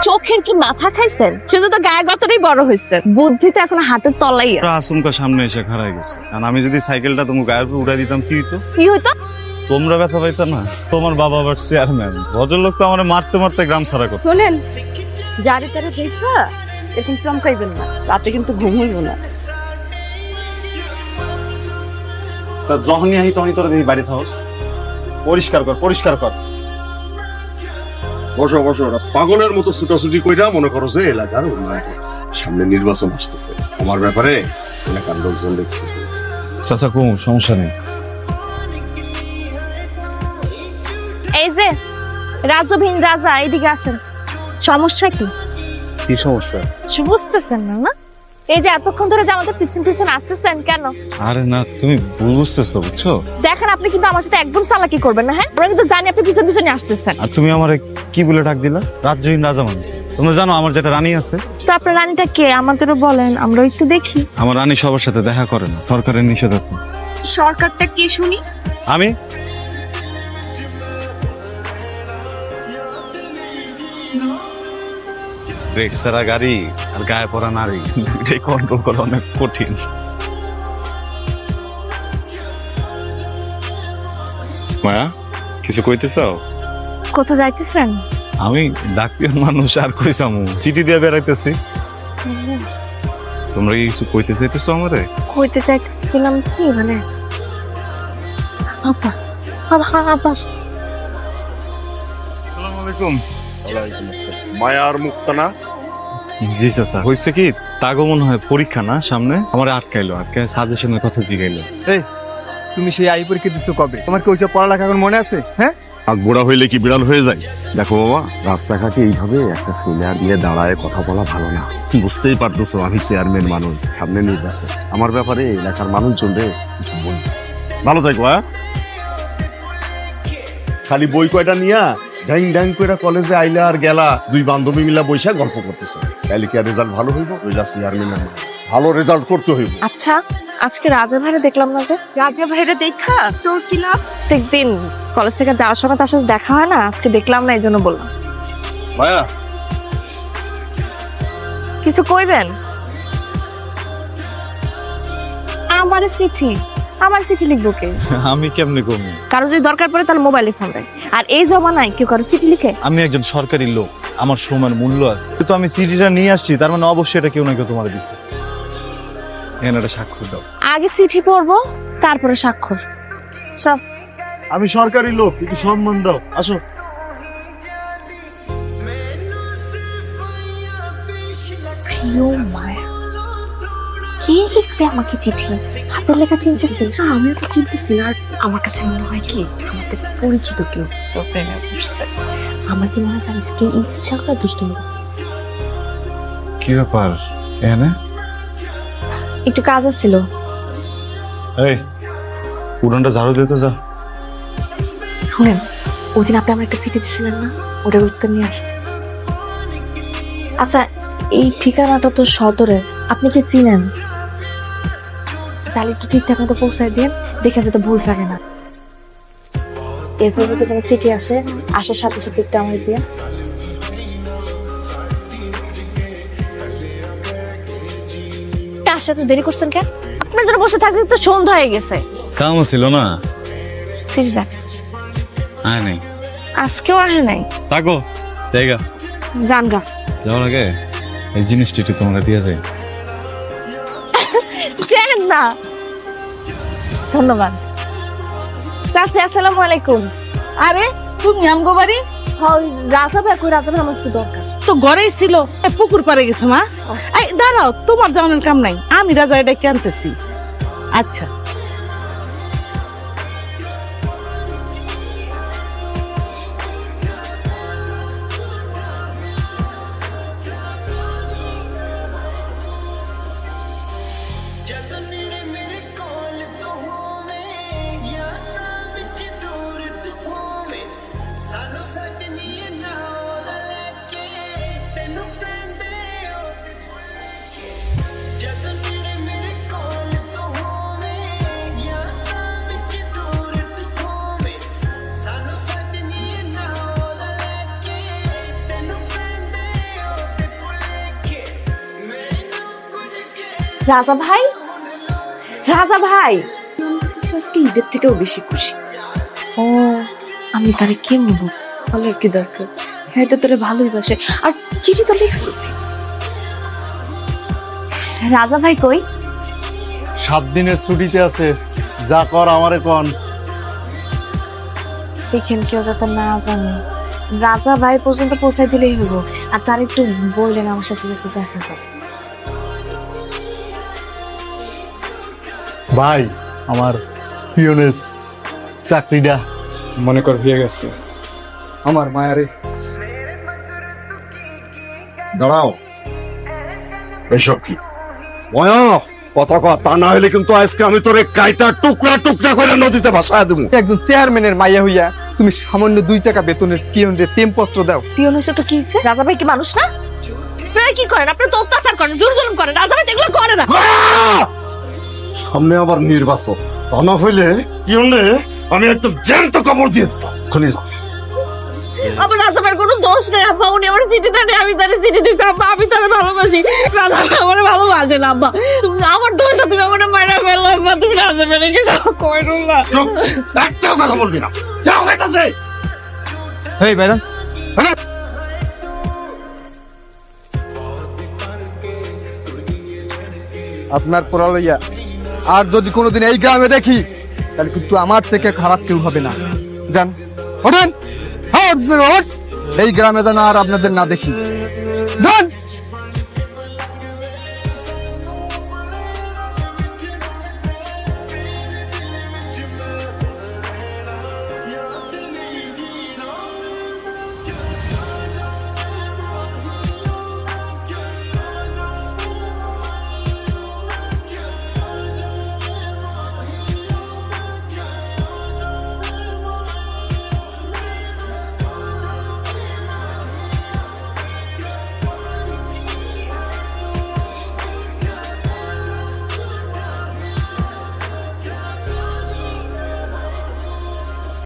চোখের কি মাথা খাইছেন? শুধু তো গায়ে গতরেই বড় হয়েছে, বুদ্ধিতে এখন হাতের তলাই। আচমকা সামনে এসে খাড়াই গেছে, কারণ আমি যদি সাইকেলটা তোমার গায়ের উপর উড়াই দিতাম কি হইতো? কি হইতো? তোমরা ব্যথা পাইতা না। তোমার বাবা আবার চেয়ারম্যান, ভদ্রলোক তো আমার মারতে মারতে গ্রাম ছাড়া করতো। শোনেন, যারে তারে দেখা এরকম চমকাইবেন না, রাতে কিন্তু ঘুম হইব না। তা যখনই আহি তখনই তোরা দেখি বাড়ি থাকস। পরিষ্কার কর, পরিষ্কার কর। বসো বসো, পাগলের মতো ছুটাছুটি কইরা মনে করো যে এলাকার উন্নয়ন করতেছে। সামনে নির্বাচন আসতেছে, আমার ব্যাপারে এলাকার লোকজন দেখছে। চাচা কোন সমস্যা নেই। এই যে রাজবিন রাজা, এদিকে আসেন। সমস্যা কি? কি সমস্যা? বুঝতেছেন না? না এই যে এতক্ষণ ধরে যে আমাদের পিছন পিছন আসতেছেন কেন? আরে না, তুমি ভুল বুঝতেছো, বুঝছো? দেখেন, আপনি কিন্তু আমার সাথে একদম চালাকি করবেন না। হ্যাঁ, আমরা কিন্তু জানি আপনি পিছন পিছনে আসতেছেন। আর তুমি আমারে কি বলে ডাক দিলা? রাজ্যহীন রাজা মানে? তোমরা জানো আমার যেটা রানী আছে? তো আপনার রানীটা কে আমাদেরও বলেন, আমরা একটু দেখি। আমার রানী সবার সাথে দেখা করে না, সরকারের নিষেধাজ্ঞা। সরকারটা কে শুনি? আমি ব্রেক ছাড়া গাড়ি আর গায়ে পড়া নারী, এটাই কন্ট্রোল করা অনেক কঠিন। মায়া, কিছু কইতে চাও? কোথাও যাইতেছেন? আমি ডাক্তার মানুষ, আর কইসামু, চিঠি দিয়ে বেড়াইতেছি। তোমরা কি কিছু কইতে চাইতেছো আমারে? কইতে চাইছিলাম কি মানে, আপা আপা। আসসালামু আলাইকুম। মায়ার মুক্তা না? জি চাচা, হয়েছে কি, তাগো মনে হয় পরীক্ষা না সামনে, আমার আটকাইলো, সাজেশনের কথা জিগাইলো। এই, তুমি সেই আই পরীক্ষা দিছো কবে? তোমার কি ওইসব পড়ালেখা এখন মনে আছে? হ্যাঁ, আর বুড়া হইলে কি বিড়াল হয়ে যায়? দেখো বাবা, রাস্তাঘাটে এইভাবে একটা ছেলে আর নিয়ে দাঁড়ায় কথা বলা ভালো না। বুঝতেই পারতেছো আমি চেয়ারম্যান মানুষ, সামনে নির্বাচন। আমার ব্যাপারে এলাকার মানুষজন রে কিছু বলবে। ভালো থাকো। খালি বই কয়টা নিয়া ড্যাং ড্যাং করে কলেজে আইলা আর গেলা, দুই বান্ধবী মিলা বৈশা গল্প করতেছে। তাইলে কি আর রেজাল্ট ভালো হইব? ওইলা চেয়ারম্যান ভালো রেজাল্ট করতে হইব। আচ্ছা, আজকে রাজা ভাইরে দেখলাম না যে। রাজা ভাইরে দেখা তোর কি লাভ? প্রত্যেকদিন কলেজ থেকে যাওয়ার সময় তার সাথে দেখা হয় না, আজকে দেখলাম না, এই জন্য বললাম। মায়া, কিছু কইবেন? আমার চিঠি, আমার চিঠি লিখবো কে? আমি কেমনে কমি? কারো যদি দরকার পড়ে তাহলে মোবাইলে ফোন দেয়, আর এই জমানায় কেউ কারো চিঠি লিখে? আমি একজন সরকারি লোক, আমার সময়ের মূল্য আছে। কিন্তু আমি চিঠিটা নিয়ে আসছি, তার মানে অবশ্যই এটা কেউ না কেউ তোমার দিচ্ছে। এখানে একটা স্বাক্ষর দাও। আগে চিঠি পড়বো, তারপরে স্বাক্ষর। সব আমি সরকারি লোক, একটু সম্মান দাও। আসো। প্রিয় মায়া, কে লিখবে আমাকে চিঠি? হাতের লেখা চিনতেছি? আমিও তো চিনতেছি। আর আমার কাছে মনে হয় কি আমাদের পরিচিত কেউ তোর প্রেমে পড়ছে। আমার কি মনে হয় জানিস, কেউ ইচ্ছা করে দুষ্টুমি করে। কি ব্যাপার এখানে? একটু কাজ ছিল। এই, উড়ানটা ঝাড়ু দিতে যা। শুনেন, ওই দিন আপনি আমার একটা চিঠি দিছিলেন না, ওটার উত্তর নিয়ে আসছি। আচ্ছা, এই ঠিকানাটা তো সদরের, আপনি কি চিনেন? তাহলে একটু ঠিকঠাক মতো পৌঁছায় দিন, দেখে যেতে ভুল থাকে না। এরপর যদি কোনো চিঠি আসে, আসার সাথে সাথে একটু আমার দিয়ে। আসতে তো দেরি করছেন কেন? আপনার জন্য বসে থাকতে তো সন্ধ্যা হয়ে গেছে। কাম ছিল না? চিঠি দেখ। আয় নাই, আজকেও আসে নাই। থাকো জায়গা। গান গা। যাওয়ার আগে এই জিনিসটি একটু তোমরা দিয়ে যায়। চেন না। ধন্যবাদ। চাচি, আসসালামু আলাইকুম। আরে তুমি আমগো বাড়ি? হয় রাজা ভাই কই? রাজা ভাই আমার সাথে দরকার। তো ঘরেই ছিল, পুকুর পাড়ে গেছে। মা এই দাঁড়াও, তোমার জানানোর কাম নাই, আমি রাজা এটাকে আনতেছি। আচ্ছা, রাজা ভাই, রাজা ভাই আজকে ঈদের থেকেও বেশি খুশি। ও আমি তারে কেমন বলার কি দরকার, হ্যাঁ তো তোরে ভালোই বাসে, আর চিঠি তো লিখছিস। রাজা ভাই কই? 7 দিনের ছুটিতে আছে, যা কর আমারে কন। দেখেন কেউ যাতে না জানে, রাজা ভাই পর্যন্ত পৌঁছাই দিলেই হলো, আর তার একটু বললেন আমার সাথে একটু দেখা করে। ভাই আমার পিওনেস চাকরিটা মনে কর হয়ে গেছে আমার মায়ারে। দাঁড়াও, এসব কি কথা তা না হলে কিন্তু আজকে আমি তোরে কাইটা টুকরা টুকরা করে নদীতে ভাসায় দেবো। একজন চেয়ারম্যানের মাইয়া হইয়া তুমি সামান্য 2 টাকা বেতনের পিয়নের প্রেমপত্র দাও। পিয়ন হচ্ছে তো কি হয়েছে? রাজা ভাই কি মানুষ না? আপনারা কি করেন? আপনারা তো অত্যাচার করেন, জোর জুলুম করেন। রাজা ভাই তো এগুলো করে না। সামনে আবার নির্বাচন, তা না হইলে কি হলে আমি একদম জ্যান্ত কবর দিয়ে দিতাম। খুনি যা। আবার রাজা ভাইয়ের কোনো দোষ নেই আব্বা, উনি আমার চিঠি দেন, আমি তারে চিঠি দিছি আব্বা, আমি তারে ভালোবাসি। রাজা ভাই আমার ভালোবাসে না আব্বা, তুমি আমার দোষ না, তুমি আমার মায়েরা ফেলো আব্বা, তুমি রাজা ভাইরে কিছু কইরো না। চুপ, একটাও কথা বলবি না, যাও এটাছে। এই বাইরান, আপনার পড়া লইয়া আর যদি কোনোদিন এই গ্রামে দেখি তাহলে কিন্তু আমার থেকে খারাপ কেউ হবে না। যান, ওঠেন, এই গ্রামে যেন আর আপনাদের না দেখি। যান।